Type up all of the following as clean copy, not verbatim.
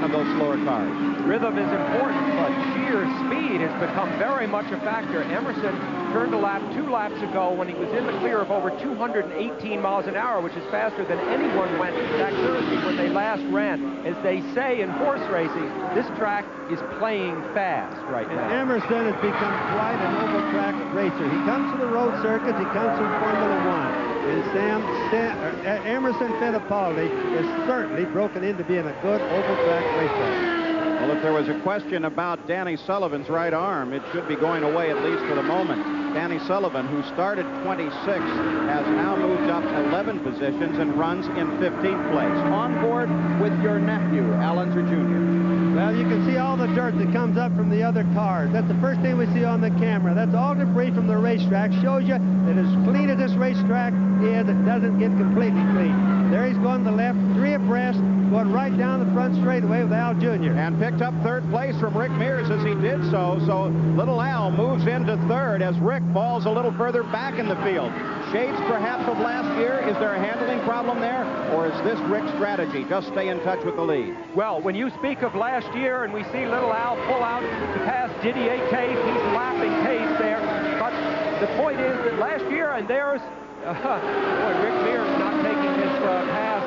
of those slower cars. Rhythm is important, but sheer speed has become very much a factor. Emerson turned a lap 2 laps ago when he was in the clear of over 218 miles an hour, which is faster than anyone went that Thursday when they last ran. As they say in horse racing, this track is playing fast right now. Emerson has become quite an oval track racer. He comes to the road circuits, he comes from Formula One. And Emerson Fittipaldi is certainly broken into being a good oval track racer. Well, if there was a question about Danny Sullivan's right arm, it should be going away at least for the moment. Danny Sullivan, who started 26th, has now moved up 11 positions and runs in 15th place. On board with your nephew, Al Unser Jr. Well, you can see all the dirt that comes up from the other cars. That's the first thing we see on the camera. That's all debris from the racetrack. Shows you that as clean as this racetrack is, it doesn't get completely clean. There he's going to the left, 3 abreast, going right down the front straightaway with Al Jr. And picked up 3rd place from Rick Mears as he did so. So little Al moves into 3rd as Rick falls a little further back in the field. Shades perhaps of last year. Is there a handling problem there? Or is this Rick's strategy? Just stay in touch with the lead. Well, when you speak of last year and we see little Al pull out to pass Didier Case, he's lapping Case there. But the point is that last year, and there's boy, Rick Mears not taking his pass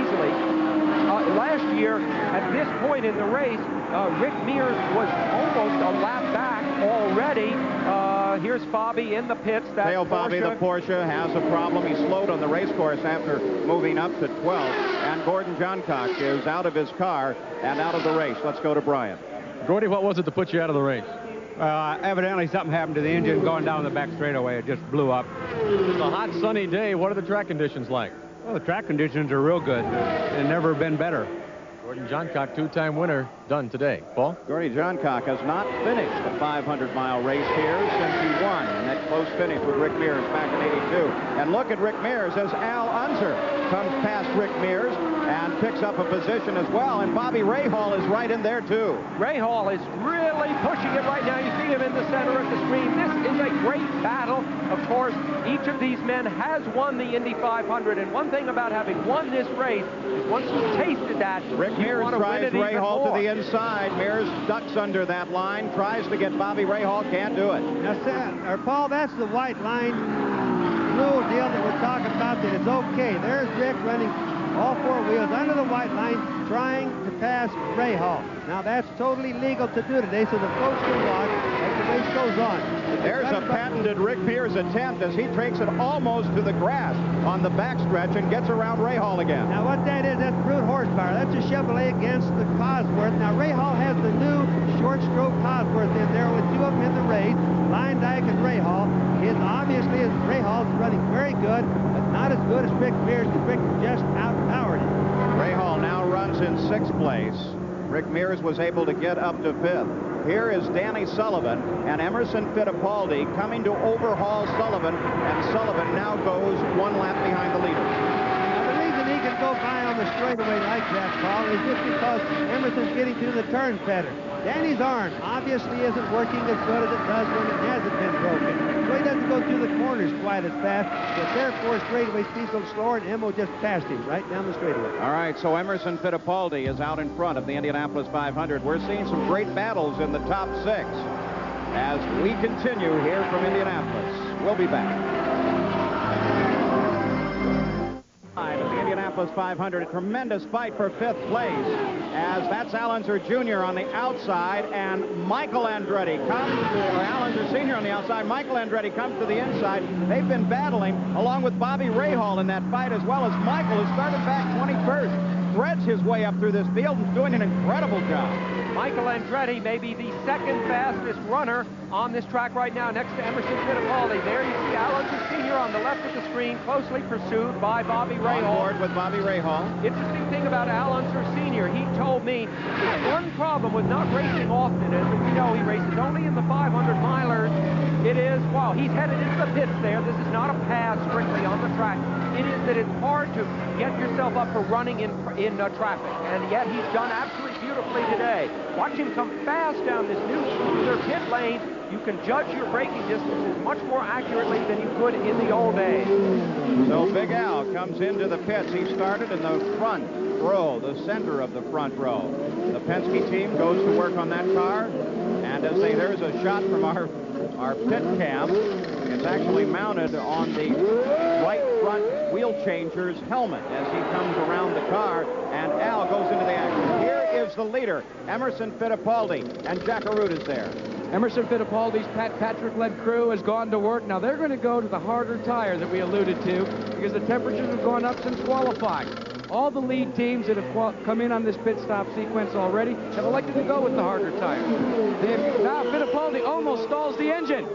easily. Last year, at this point in the race, Rick Mears was almost a lap back already. Here's Bobby in the pits. Tail Bobby, the Porsche, has a problem. He slowed on the race course after moving up to 12th. And Gordon Johncock is out of his car and out of the race. Let's go to Brian. Gordy, what was it to put you out of the race? Evidently something happened to the engine going down the back straightaway. It just blew up. It's a hot, sunny day. What are the track conditions like? Well, the track conditions are real good. They've never been better. Gordon Johncock, 2-time winner, done today. Paul? Gordy Johncock has not finished a 500-mile race here since he won in that close finish with Rick Mears back in '82. And look at Rick Mears as Al Unser comes past Rick Mears and picks up a position as well. And Bobby Rahal is right in there, too. Rahal is really pushing it right now. You see him in the center of the screen. This is a great battle. Of course, each of these men has won the Indy 500. And one thing about having won this race is once you've tasted that, Rick Mears drives Rahal to the inside. Mears ducks under that line, tries to get Bobby Rahal, can't do it. Now, Paul, that's the white line rule deal that we're talking about, that it's okay. There's Rick running all 4 wheels under the white line, trying to pass Rahal. Now, that's totally legal to do today, so the folks can watch as the race goes on. There's a patented Rick Mears attempt as he takes it almost to the grass on the backstretch and gets around Rahal again. Now, what that is, that's brute horsepower. That's a Chevrolet against the Cosworth. Now, Rahal has the new short-stroke Cosworth in there with 2 of them in the race, Lyndyke and Rahal. Obviously, Rahal's running very good, but not as good as Rick Mears, because Rick just outpowered him. Rahal now runs in 6th place. Rick Mears was able to get up to 5th. Here is Danny Sullivan and Emerson Fittipaldi coming to overhaul Sullivan, and Sullivan now goes 1 lap behind the leader. Now, the reason he can go by on the straightaway like that, Paul, is just because Emerson's getting through the turns better. Danny's arm obviously isn't working as good as it does when it hasn't been broken. So he doesn't go through the corners quite as fast, but therefore straightaway speeds a little slower, and Emo just passed him right down the straightaway. All right, so Emerson Fittipaldi is out in front of the Indianapolis 500. We're seeing some great battles in the top 6 as we continue here from Indianapolis. We'll be back. The Indianapolis 500, a tremendous fight for 5th place, as that's Al Unser Jr. on the outside, and Michael Andretti comes to, or Al Unser Sr. on the outside, Michael Andretti comes to the inside. They've been battling along with Bobby Rahal in that fight, as well as Michael, who started back 21st, threads his way up through this field and doing an incredible job. Michael Andretti may be the 2nd fastest runner on this track right now, next to Emerson Fittipaldi. There you see Al Unser Sr. on the left of the screen, closely pursued by Bobby Rahal. On board with Bobby Rahal. Interesting thing about Al Unser Sr., he told me his one problem with not racing often, as we know he races only in the 500-milers, it is, well, he's headed into the pits there. This is not a pass strictly on the track. it is that it's hard to get yourself up for running in traffic, and yet he's done absolutely beautifully today. Watch him come fast down this new smoother pit lane. You can judge your braking distances much more accurately than you could in the old days. So Big Al comes into the pits. He started in the front row, the center of the front row. The Penske team goes to work on that car, and as there's a shot from our pit cam. It's actually mounted on the right front wheel changer's helmet as he comes around the car, and Al goes into the action. Here is the leader, Emerson Fittipaldi, and Jack Arute is there. Emerson Fittipaldi's Pat Patrick-led crew has gone to work. Now they're going to go to the harder tire that we alluded to because the temperatures have gone up since qualifying. All the lead teams that have come in on this pit stop sequence already have elected to go with the harder tire. Now Fittipaldi almost stalls the engine,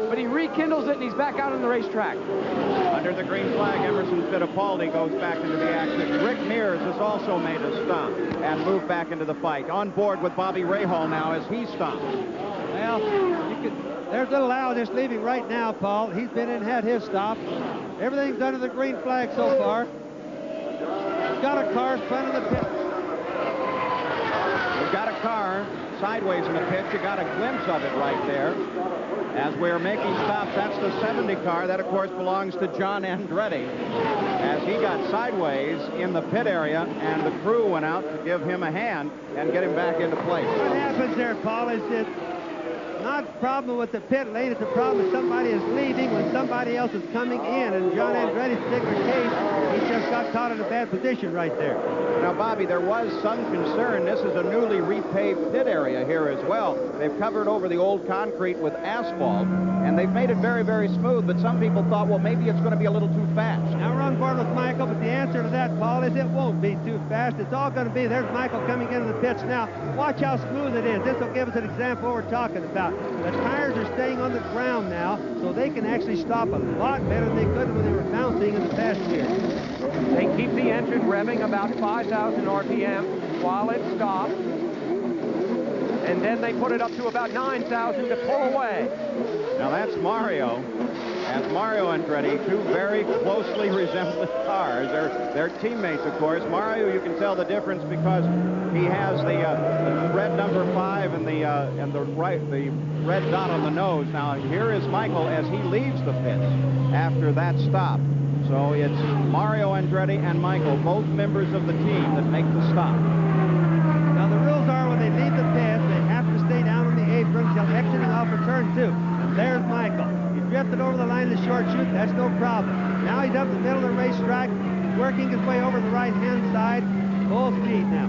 but he rekindles it and he's back out on the racetrack. Under the green flag, Emerson Fittipaldi goes back into the action. Rick Mears has also made a stop and moved back into the fight. On board with Bobby Rahal now as he stops. Well, there's little Al just leaving right now, Paul. He's been in and had his stop. Everything's under the green flag so far. He's got a car in front of the pit. We've got a car sideways in the pit. You got a glimpse of it right there. As we're making stops, that's the 70 car. That, of course, belongs to John Andretti. As he got sideways in the pit area, and the crew went out to give him a hand and get him back into place. What happens there, Paul, is that not a problem with the pit lane. It's a problem if somebody is leaving when somebody else is coming in. And John Andretti's particular case, he just got caught in a bad position right there. Now, Bobby, there was some concern. This is a newly repaved pit area here as well. They've covered over the old concrete with asphalt, and they've made it very, very smooth. But some people thought, well, maybe it's going to be a little too fast. Now, we're on board with Michael, but the answer to that, Paul, is it won't be too fast. It's all going to be, there's Michael coming into the pits now. Watch how smooth it is. This will give us an example of what we're talking about. The tires are staying on the ground now, so they can actually stop a lot better than they could when they were bouncing in the past year. They keep the engine revving about 5,000 RPM while it stops, and then they put it up to about 9,000 to pull away. Now that's Mario. That's Mario Andretti, two very closely resembling cars. They're teammates, of course. Mario, you can tell the difference because he has the red number 5 and the red dot on the nose. Now here is Michael as he leaves the pits after that stop. So it's Mario Andretti and Michael, both members of the team, that make the stop. Now the rules are when they leave the pits, they have to stay down on the apron until exiting off of turn 2. And there's Michael. He drifted over the line of the short chute. That's no problem. Now he's up the middle of the racetrack, working his way over the right-hand side, full speed now.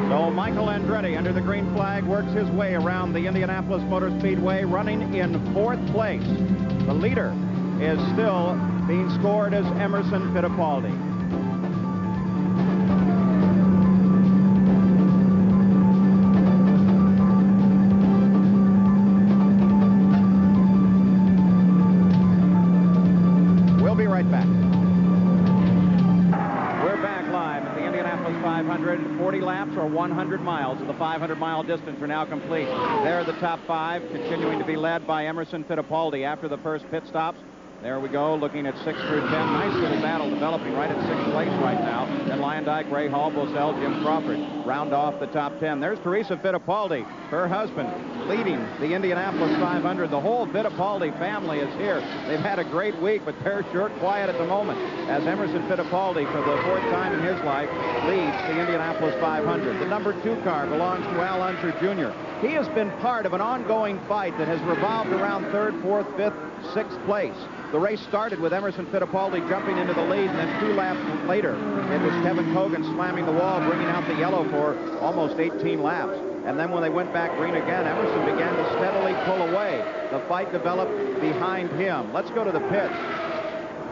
So Michael Andretti, under the green flag, works his way around the Indianapolis Motor Speedway, running in 4th place. The leader is still being scored as Emerson Fittipaldi. We'll be right back. We're back live at the Indianapolis 500. 40 laps or 100 miles of the 500-mile distance are now complete. There are the top 5, continuing to be led by Emerson Fittipaldi after the first pit stops. There we go, looking at 6 through 10. Nice little battle developing right at 6th place right now. Then Lyondike, Ray Hall, Bosell, Jim Crawford round off the top 10. There's Teresa Fittipaldi, her husband, leading the Indianapolis 500. The whole Fittipaldi family is here. They've had a great week, but they're sure quiet at the moment as Emerson Fittipaldi, for the 4th time in his life, leads the Indianapolis 500. The number 2 car belongs to Al Unser Jr. He has been part of an ongoing fight that has revolved around 3rd, 4th, 5th, 6th place. The race started with Emerson Fittipaldi jumping into the lead, and then 2 laps later, it was Kevin Cogan slamming the wall, bringing out the yellow for almost 18 laps. And then when they went back green again, Emerson began to steadily pull away. The fight developed behind him. Let's go to the pits.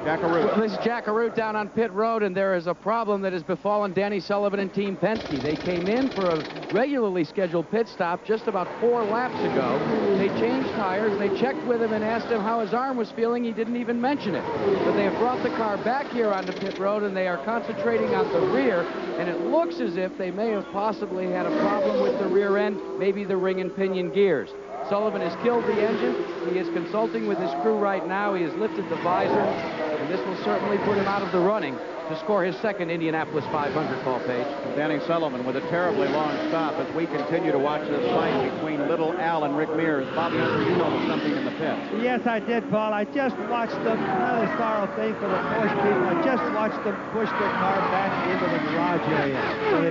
Jack Arute. Well, this is Jack Arute down on pit road, and there is a problem that has befallen Danny Sullivan and Team Penske. They came in for a regularly scheduled pit stop just about 4 laps ago. They changed tires. They checked with him and asked him how his arm was feeling. He didn't even mention it. But they have brought the car back here onto pit road, and they are concentrating on the rear, and it looks as if they may have possibly had a problem with the rear end, maybe the ring and pinion gears. Sullivan has killed the engine. He is consulting with his crew right now. He has lifted the visor. And this will certainly put him out of the running to score his second Indianapolis 500, Paul Page. Danny Sullivan with a terribly long stop as we continue to watch this fight between Little Al and Rick Mears. Bobby Unser, you noticed something in the pit. Yes, I did, Paul. I just watched them, another sorrow thing for the Porsche people. I just watched them push their car back into the garage area. And